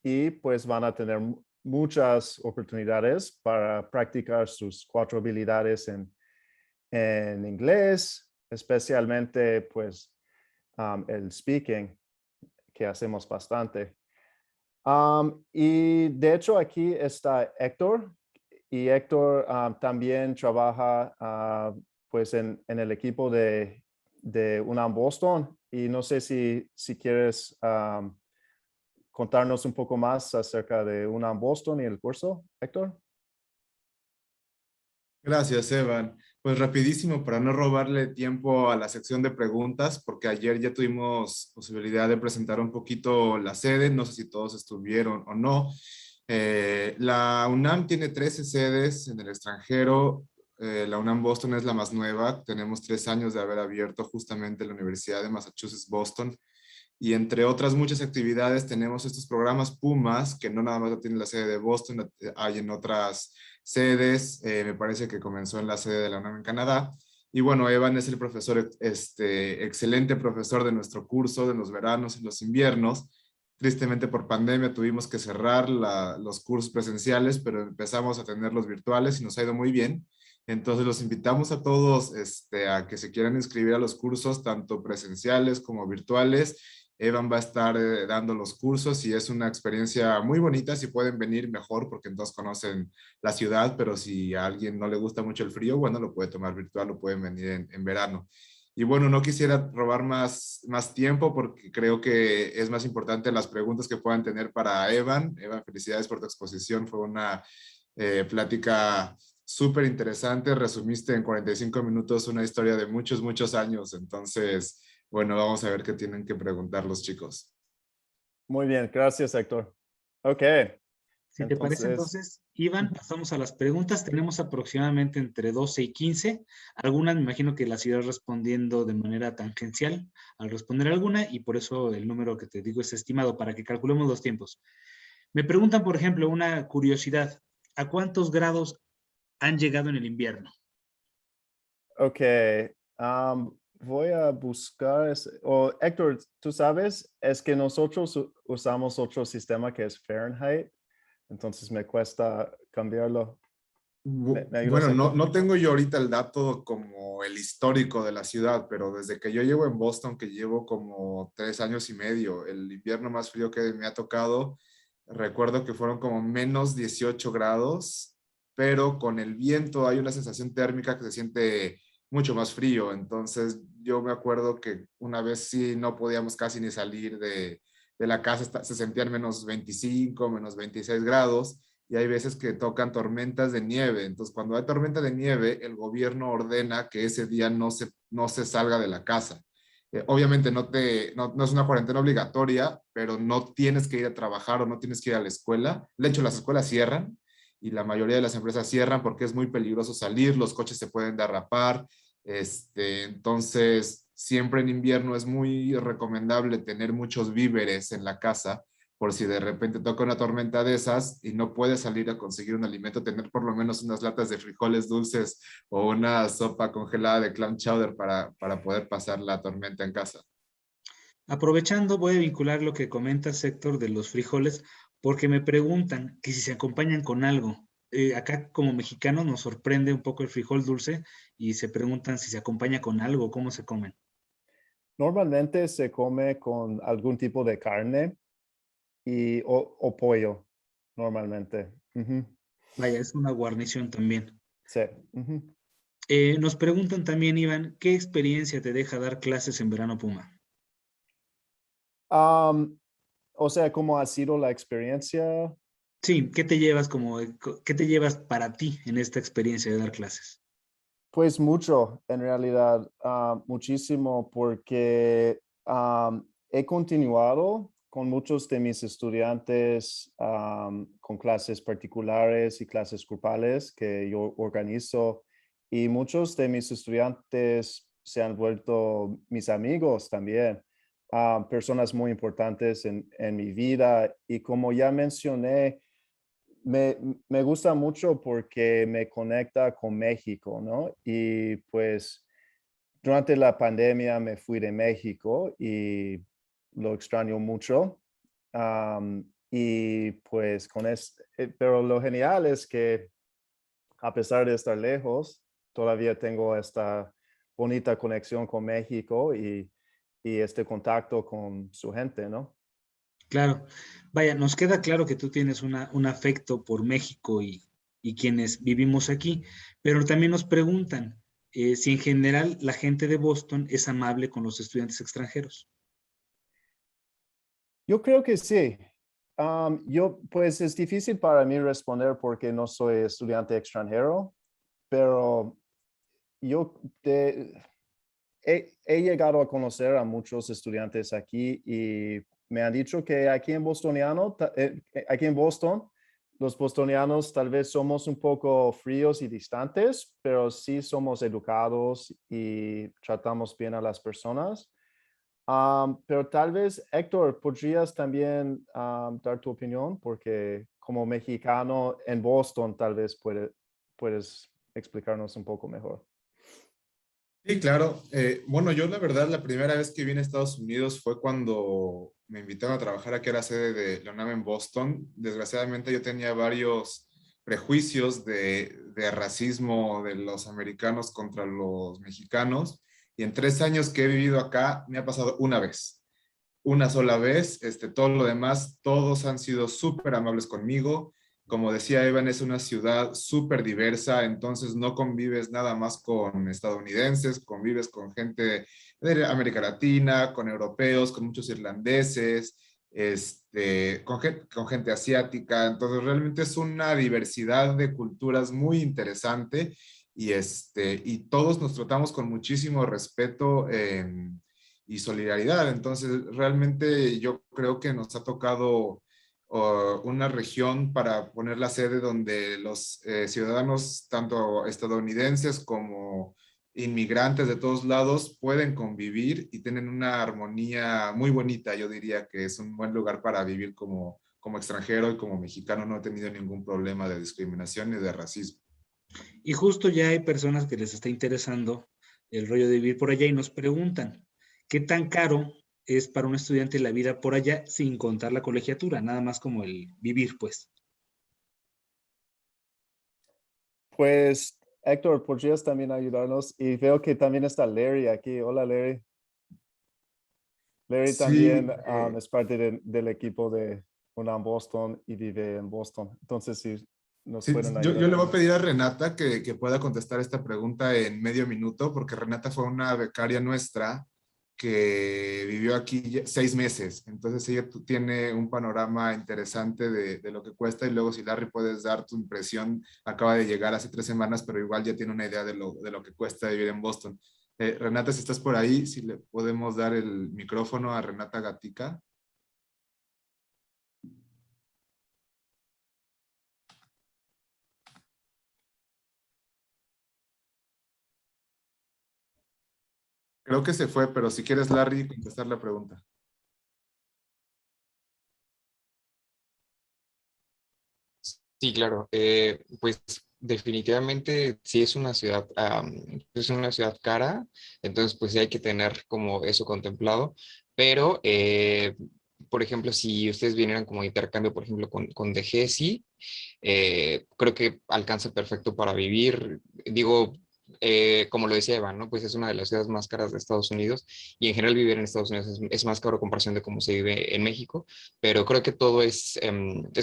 Y pues van a tener muchas oportunidades para practicar sus 4 habilidades en inglés, especialmente pues el speaking, que hacemos bastante. Y de hecho aquí está Héctor, y Héctor también trabaja pues en el equipo de UNAM Boston, y no sé si quieres contarnos un poco más acerca de UNAM Boston y el curso, Héctor. Gracias, Evan. Pues rapidísimo, para no robarle tiempo a la sección de preguntas, porque ayer ya tuvimos posibilidad de presentar un poquito la sede, no sé si todos estuvieron o no. La UNAM tiene 13 sedes en el extranjero. La UNAM Boston es la más nueva. Tenemos 3 años de haber abierto justamente la Universidad de Massachusetts Boston. Y entre otras muchas actividades tenemos estos programas Pumas, que no nada más lo tiene la sede de Boston, hay en otras sedes. Me parece que comenzó en la sede de la UNAM en Canadá. Y bueno, Evan es el profesor, excelente profesor de nuestro curso, de los veranos y los inviernos. Tristemente por pandemia tuvimos que cerrar los cursos presenciales, pero empezamos a tenerlos virtuales y nos ha ido muy bien. Entonces los invitamos a todos a que se quieran inscribir a los cursos, tanto presenciales como virtuales. Evan va a estar dando los cursos y es una experiencia muy bonita. Si pueden venir mejor porque entonces conocen la ciudad, pero si a alguien no le gusta mucho el frío, bueno, lo puede tomar virtual o pueden venir en verano. Y bueno, no quisiera robar más tiempo porque creo que es más importante las preguntas que puedan tener para Evan. Evan, felicidades por tu exposición. Fue una plática súper interesante. Resumiste en 45 minutos una historia de muchos, muchos años. Entonces, bueno, vamos a ver qué tienen que preguntar los chicos. Muy bien, gracias, Héctor. Ok, Si te parece, entonces, entonces, Iván, pasamos a las preguntas. Tenemos aproximadamente entre 12 y 15. Algunas me imagino que las irás respondiendo de manera tangencial al responder alguna y por eso el número que te digo es estimado para que calculemos los tiempos. Me preguntan, por ejemplo, una curiosidad. ¿A cuántos grados han llegado en el invierno? ok, voy a buscar, Héctor, tú sabes, es que nosotros usamos otro sistema que es Fahrenheit, entonces me cuesta cambiarlo. ¿Me ayudas, Bueno, Héctor? no tengo yo ahorita el dato como el histórico de la ciudad, pero desde que yo llevo en Boston, que llevo como 3 años y medio, el invierno más frío que me ha tocado, recuerdo que fueron como menos 18 grados, pero con el viento hay una sensación térmica que se siente mucho más frío. Entonces yo me acuerdo que una vez sí no podíamos casi ni salir de la casa, se sentían menos 25, menos 26 grados y hay veces que tocan tormentas de nieve. Entonces, cuando hay tormenta de nieve, el gobierno ordena que ese día no se salga de la casa. Obviamente no es una cuarentena obligatoria, pero no tienes que ir a trabajar o no tienes que ir a la escuela. De hecho, las escuelas cierran y la mayoría de las empresas cierran porque es muy peligroso salir, los coches se pueden derrapar. Entonces, siempre en invierno es muy recomendable tener muchos víveres en la casa por si de repente toca una tormenta de esas y no puedes salir a conseguir un alimento, tener por lo menos unas latas de frijoles dulces o una sopa congelada de clam chowder para poder pasar la tormenta en casa. Aprovechando, voy a vincular lo que comenta Héctor de los frijoles, porque me preguntan que si se acompañan con algo. Acá como mexicanos nos sorprende un poco el frijol dulce y se preguntan si se acompaña con algo, cómo se comen. Normalmente se come con algún tipo de carne o pollo, normalmente. Ujú. Vaya, es una guarnición también. Sí. Ujú. Nos preguntan también, Iván, ¿qué experiencia te deja dar clases en Verano Puma? Am, o sea, ¿cómo ha sido la experiencia? Sí, ¿qué te llevas qué te llevas para ti en esta experiencia de dar clases? Pues mucho, en realidad, muchísimo, porque he continuado con muchos de mis estudiantes con clases particulares y clases grupales que yo organizo, y muchos de mis estudiantes se han vuelto mis amigos también, personas muy importantes en mi vida, y como ya mencioné, me gusta mucho porque me conecta con México, ¿no? Y pues durante la pandemia me fui de México y lo extraño mucho. Y pues pero lo genial es que a pesar de estar lejos, todavía tengo esta bonita conexión con México y este contacto con su gente, ¿no? Claro, vaya, nos queda claro que tú tienes un afecto por México y quienes vivimos aquí, pero también nos preguntan si en general la gente de Boston es amable con los estudiantes extranjeros. Yo creo que sí. Pues es difícil para mí responder porque no soy estudiante extranjero, pero yo he llegado a conocer a muchos estudiantes aquí y me han dicho que aquí en Boston, los bostonianos tal vez somos un poco fríos y distantes, pero sí somos educados y tratamos bien a las personas. Pero tal vez, Héctor, podrías también dar tu opinión, porque como mexicano en Boston, tal vez puedes explicarnos un poco mejor. Sí, claro. Bueno, yo la verdad, la primera vez que vine a Estados Unidos fue cuando me invitaron a trabajar aquí a la sede de la UNAM en Boston. Desgraciadamente yo tenía varios prejuicios de racismo de los americanos contra los mexicanos y en 3 años que he vivido acá me ha pasado una sola vez. Todo lo demás, todos han sido súper amables conmigo. Como decía Evan, es una ciudad súper diversa, entonces no convives nada más con estadounidenses, convives con gente de América Latina, con europeos, con muchos irlandeses, con gente asiática. Entonces realmente es una diversidad de culturas muy interesante y todos nos tratamos con muchísimo respeto y solidaridad. Entonces, realmente yo creo que nos ha tocado una región para poner la sede donde los ciudadanos, tanto estadounidenses como inmigrantes de todos lados, pueden convivir y tienen una armonía muy bonita. Yo diría que es un buen lugar para vivir como extranjero y como mexicano. No he tenido ningún problema de discriminación ni de racismo. Y justo ya hay personas que les está interesando el rollo de vivir por allá y nos preguntan, ¿qué tan caro es para un estudiante la vida por allá sin contar la colegiatura? Nada más como el vivir, pues. Pues, Héctor, ¿podrías también ayudarnos? Y veo que también está Larry aquí. Hola, Larry. Larry también Sí, es parte del equipo de UNAM Boston y vive en Boston. Entonces, si nos sí, pueden yo ayudar le voy con a eso. pedir a Renata que pueda contestar esta pregunta en medio minuto, porque Renata fue una becaria nuestra que vivió aquí 6 meses. Entonces ella tiene un panorama interesante de lo que cuesta y luego si Larry puedes dar tu impresión, acaba de llegar hace 3 semanas, pero igual ya tiene una idea de lo que cuesta vivir en Boston. Renata, si estás por ahí, si le podemos dar el micrófono a Renata Gatica. Creo que se fue, pero si quieres, Larry, contestar la pregunta. Sí, claro. Pues definitivamente sí es una ciudad cara, entonces pues sí hay que tener como eso contemplado, pero por ejemplo, si ustedes vinieran como intercambio, por ejemplo, con DGESI, creo que alcanza perfecto para vivir. Digo, como lo decía Eva, ¿no? Pues es una de las ciudades más caras de Estados Unidos y en general vivir en Estados Unidos es más caro a comparación de cómo se vive en México, pero creo que todo es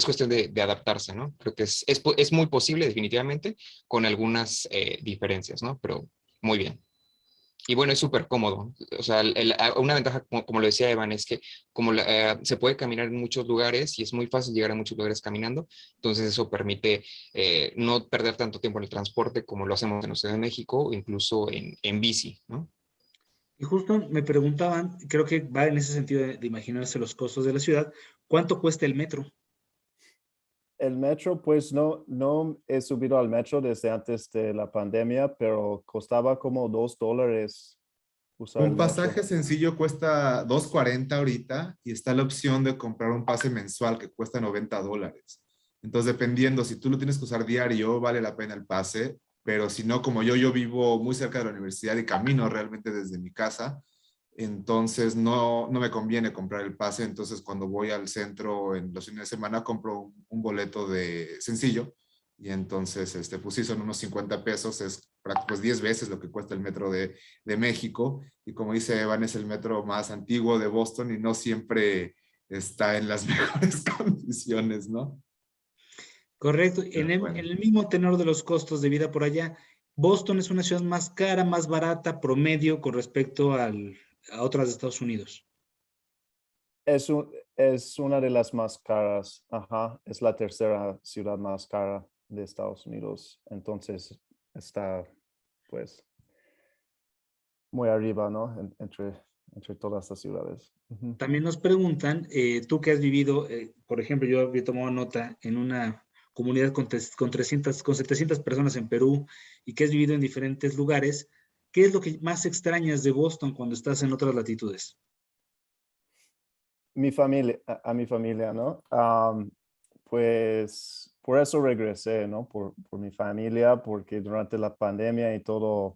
cuestión de adaptarse, ¿no? Creo que es muy posible definitivamente con algunas diferencias, ¿no? Pero muy bien. Y bueno, es súper cómodo. O sea, una ventaja, como lo decía Evan, es que se puede caminar en muchos lugares y es muy fácil llegar a muchos lugares caminando, entonces eso permite no perder tanto tiempo en el transporte como lo hacemos en la Ciudad de México o incluso en bici, ¿no? Y justo me preguntaban, creo que va en ese sentido de imaginarse los costos de la ciudad, ¿cuánto cuesta el metro? El metro, pues no he subido al metro desde antes de la pandemia, pero costaba como $2 usar el Un metro. pasaje sencillo cuesta 2.40 ahorita y está la opción de comprar un pase mensual que cuesta $90. Entonces, dependiendo, si tú lo tienes que usar diario, vale la pena el pase, pero si no, como yo vivo muy cerca de la universidad y camino realmente desde mi casa, entonces no me conviene comprar el pase. Entonces, cuando voy al centro en los fines de semana, compro un boleto de sencillo y entonces, pues sí, son unos 50 pesos, es pues 10 veces lo que cuesta el metro de México. Y como dice Evan, es el metro más antiguo de Boston y no siempre está en las mejores condiciones, ¿no? Correcto. En Pero en bueno. el mismo tenor de los costos de vida por allá, Boston es una ciudad más cara, más barata, promedio con respecto a otras de Estados Unidos. Es una de las más caras, ajá, es la tercera ciudad más cara de Estados Unidos, entonces está pues muy arriba, ¿no? Entre todas las ciudades. Ujú. También nos preguntan, tú que has vivido, por ejemplo, yo había tomado nota en una comunidad con 300, con 700 personas en Perú y que has vivido en diferentes lugares, ¿qué es lo que más extrañas de Boston cuando estás en otras latitudes? Mi familia, a mi familia, ¿no? Pues por eso regresé, ¿no? Por mi familia, porque durante la pandemia y todo,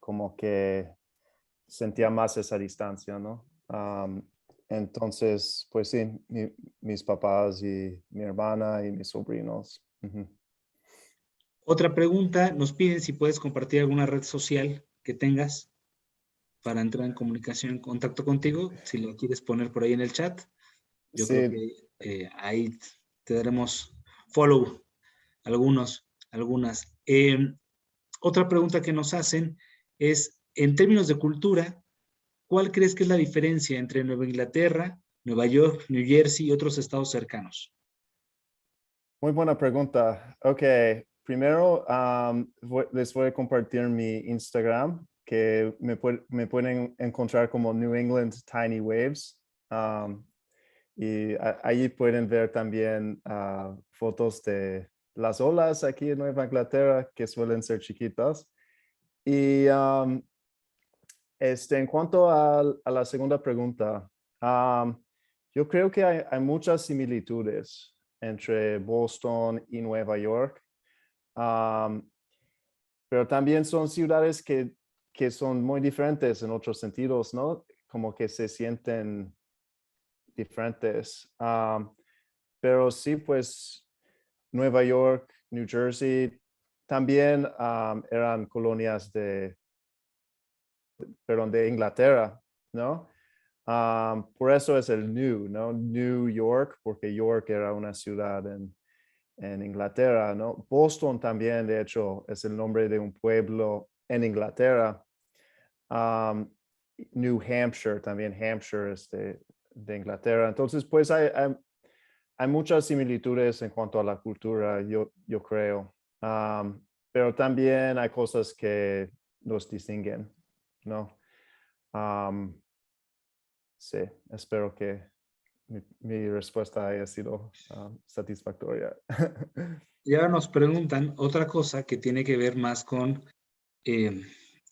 como que sentía más esa distancia, ¿no? Entonces, pues sí, mis papás y mi hermana y mis sobrinos. Ujú. Otra pregunta, nos piden si puedes compartir alguna red social que tengas para entrar en comunicación, en contacto contigo, si lo quieres poner por ahí en el chat. Yo creo Sí, que ahí te daremos follow algunas. Otra pregunta que nos hacen es, en términos de cultura, ¿cuál crees que es la diferencia entre Nueva Inglaterra, Nueva York, New Jersey y otros estados cercanos? muy buena pregunta. Ok, primero les voy a compartir mi Instagram, que me pueden encontrar como New England Tiny Waves. Y ahí pueden ver también fotos de las olas aquí en Nueva Inglaterra, que suelen ser chiquitas. Y en cuanto a la segunda pregunta, yo creo que hay muchas similitudes entre Boston y Nueva York, pero también son ciudades que son muy diferentes en otros sentidos, ¿no? Como que se sienten diferentes. Pero sí, pues Nueva York, New Jersey, también eran colonias de Inglaterra, ¿no? Por eso es el New, ¿no? New York, porque York era una ciudad en Inglaterra, ¿no? Boston también, de hecho, es el nombre de un pueblo en Inglaterra. New Hampshire, también Hampshire es de Inglaterra. Entonces, pues hay muchas similitudes en cuanto a la cultura, yo creo. Pero también hay cosas que nos distinguen, ¿no? Sí, espero que mi respuesta haya sido satisfactoria. Y ahora nos preguntan otra cosa que tiene que ver más con eh,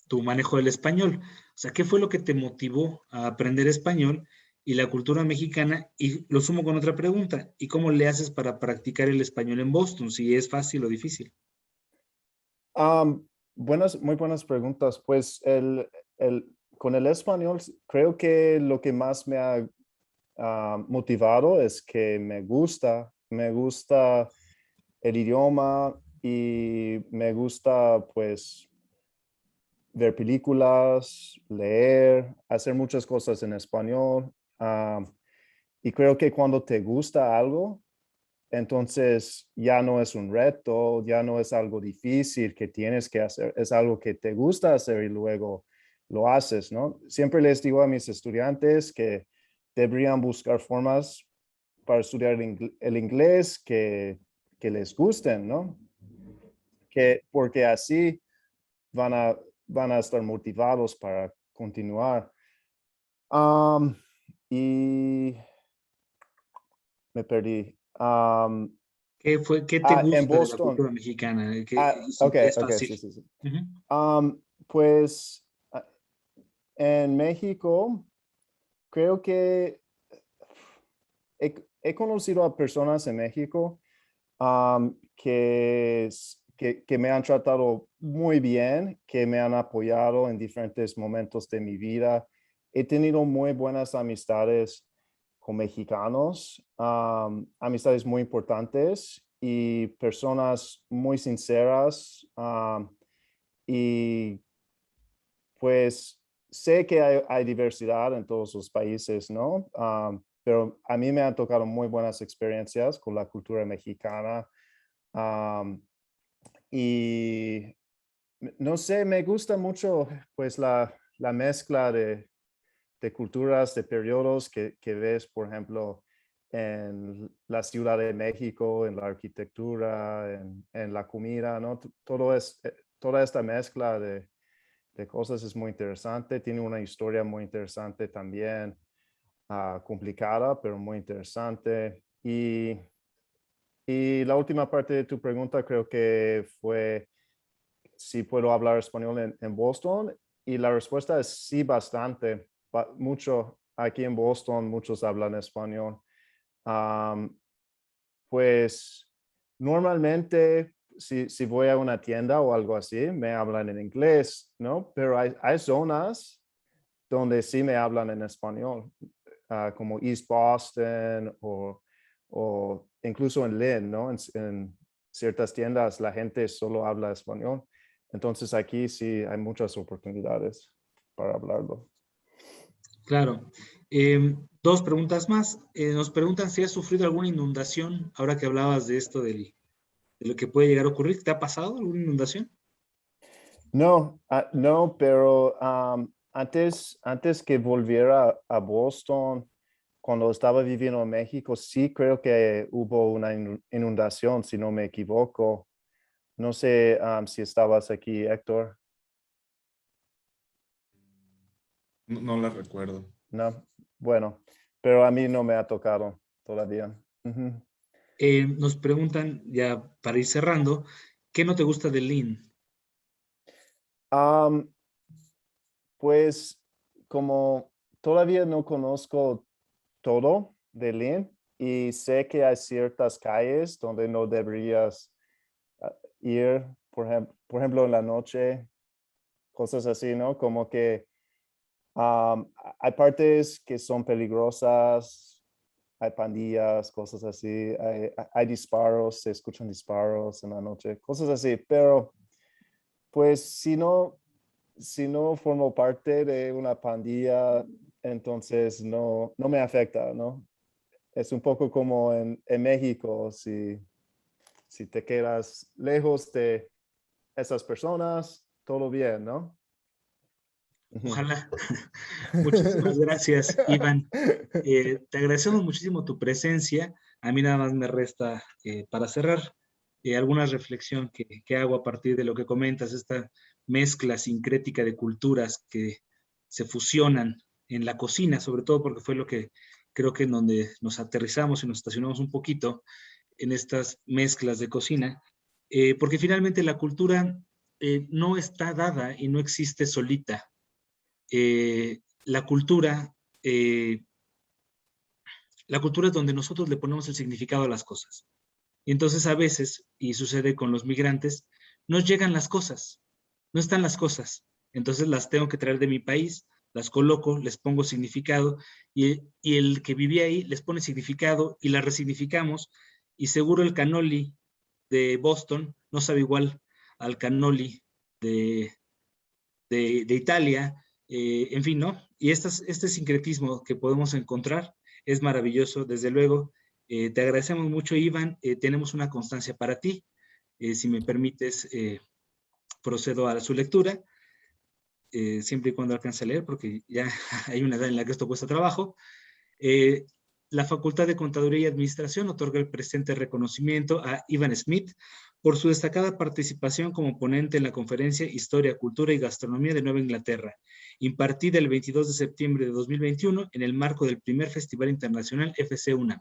tu manejo del español. O sea, ¿qué fue lo que te motivó a aprender español y la cultura mexicana? Y lo sumo con otra pregunta, ¿y cómo le haces para practicar el español en Boston? Si es fácil o difícil. Muy buenas preguntas. Pues con el español, creo que lo que más me ha motivado es que me gusta el idioma y me gusta pues ver películas, leer, hacer muchas cosas en español. Y creo que cuando te gusta algo, entonces ya no es un reto, ya no es algo difícil que tienes que hacer, es algo que te gusta hacer y luego lo haces, ¿no? Siempre les digo a mis estudiantes que deberían buscar formas para estudiar el inglés que les gusten, ¿no? Porque así van a, van a estar motivados para continuar. Um, y me perdí. ¿Qué te En gusta de la Boston. cultura mexicana? Ok, Es ok, fácil. sí, sí, sí. Ujú. Pues en México, creo que he conocido a personas en México que me han tratado muy bien, que me han apoyado en diferentes momentos de mi vida. He tenido muy buenas amistades con mexicanos, amistades muy importantes y personas muy sinceras. Y pues sé que hay diversidad en todos los países, ¿no? Pero a mí me han tocado muy buenas experiencias con la cultura mexicana. um, y no sé, me gusta mucho pues la mezcla de culturas, de periodos que ves, por ejemplo, en la Ciudad de México, en la arquitectura, en la comida, ¿no? Toda esta mezcla de cosas es muy interesante. Tiene una historia muy interesante también, complicada, pero muy interesante. Y la última parte de tu pregunta creo que fue si puedo hablar español en Boston. Y la respuesta es sí, bastante. Mucho. Aquí en Boston muchos hablan español. Pues normalmente si voy a una tienda o algo así, me hablan en inglés, ¿no? Pero hay zonas donde sí me hablan en español, como East Boston o incluso en Lynn, ¿no? En ciertas tiendas la gente solo habla español. Entonces aquí sí hay muchas oportunidades para hablarlo. Claro. Dos preguntas más. Nos preguntan si has sufrido alguna inundación, ahora que hablabas de esto de lo que puede llegar a ocurrir. ¿Te ha pasado alguna inundación? No, no, pero antes que volviera a Boston, cuando estaba viviendo en México, sí creo que hubo una inundación, si no me equivoco. No sé si estabas aquí, Héctor. No la recuerdo. No, bueno, pero a mí no me ha tocado todavía. Ujú. Nos preguntan, ya para ir cerrando, ¿qué no te gusta de Lean? Am, pues como todavía no conozco todo de Lynn y sé que hay ciertas calles donde no deberías ir, por ejemplo, en la noche, cosas así, ¿no? Como que hay partes que son peligrosas, hay pandillas, cosas así, hay disparos, se escuchan disparos en la noche, cosas así, pero pues si no formo parte de una pandilla, entonces no me afecta, ¿no? Es un poco como en México, si te quedas lejos de esas personas, todo bien, ¿no? Ujú. Ojalá. Muchísimas gracias, Iván. Te agradecemos muchísimo tu presencia. A mí nada más me resta, para cerrar, alguna reflexión que hago a partir de lo que comentas, esta mezcla sincrética de culturas que se fusionan en la cocina, sobre todo porque fue lo que creo que en donde nos aterrizamos y nos estacionamos un poquito en estas mezclas de cocina, porque finalmente la cultura no está dada y no existe solita. La cultura, eh, la cultura es donde nosotros le ponemos el significado a las cosas. Y entonces a veces, y sucede con los migrantes, no llegan las cosas, no están las cosas. Entonces las tengo que traer de mi país, las coloco, les pongo significado, y el que vivía ahí les pone significado y las resignificamos, y seguro el cannoli de Boston no sabe igual al cannoli de, de Italia, en fin, ¿no? Y este sincretismo que podemos encontrar es maravilloso, desde luego. Te agradecemos mucho, Iván. Tenemos una constancia para ti. Si me permites, procedo a su lectura, siempre y cuando alcance a leer, porque ya hay una edad en la que esto cuesta trabajo. Eh, la Facultad de Contaduría y Administración otorga el presente reconocimiento a Ivan Smith por su destacada participación como ponente en la conferencia Historia, Cultura y Gastronomía de Nueva Inglaterra, impartida el 22 de septiembre de 2021 en el marco del primer Festival Internacional FC UNAM.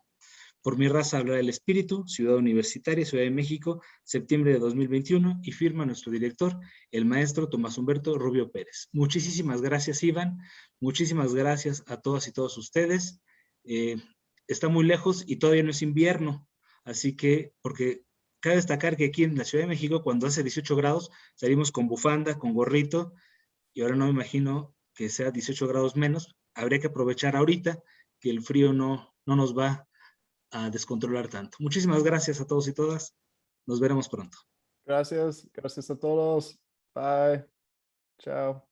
Por mi raza hablará el espíritu, Ciudad Universitaria, Ciudad de México, septiembre de 2021, y firma nuestro director, el maestro Tomás Humberto Rubio Pérez. Muchísimas gracias, Iván. Muchísimas gracias a todas y todos ustedes. Eh, Está muy lejos y todavía no es invierno, así que, porque cabe destacar que aquí en la Ciudad de México, cuando hace 18 grados, salimos con bufanda, con gorrito, y ahora no me imagino que sea 18 grados menos. Habría que aprovechar ahorita que el frío no nos va a descontrolar tanto. Muchísimas gracias a todos y todas. Nos veremos pronto. Gracias a todos. Bye. Chao.